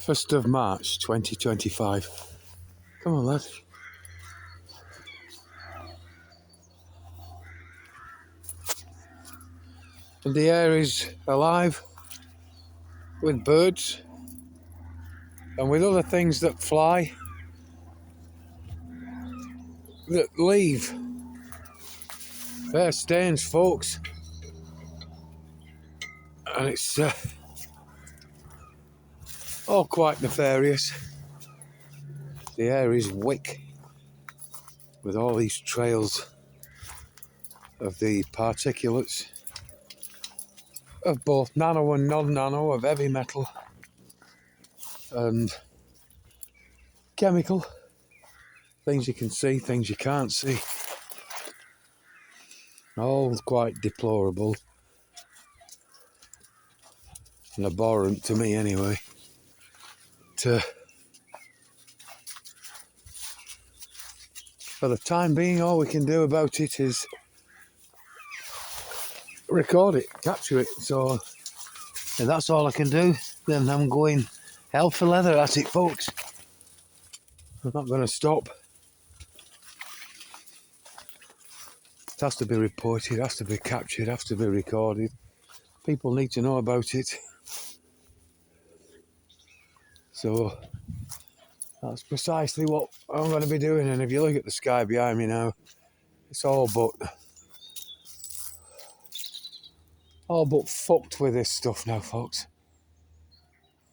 1st of March 2025. Come on, lad. And the air is alive with birds and with other things that fly, that leave their stains, folks. And it's all quite nefarious. The air is wick with all these trails of the particulates of both nano and non-nano, of heavy metal and chemical. Things you can see, things you can't see. All quite deplorable and abhorrent to me anyway. For the time being, all we can do about it is record it, capture it. So if that's all I can do, then I'm going hell for leather at it, folks. I'm not going to stop. It has to be reported, has to be captured, has to be recorded. People need to know about it. So that's precisely what I'm going to be doing. And if you look at the sky behind me now, it's all but fucked with this stuff now, folks.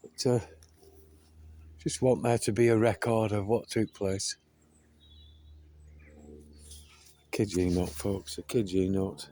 But just want there to be a record of what took place. I kid you not, folks. I kid you not.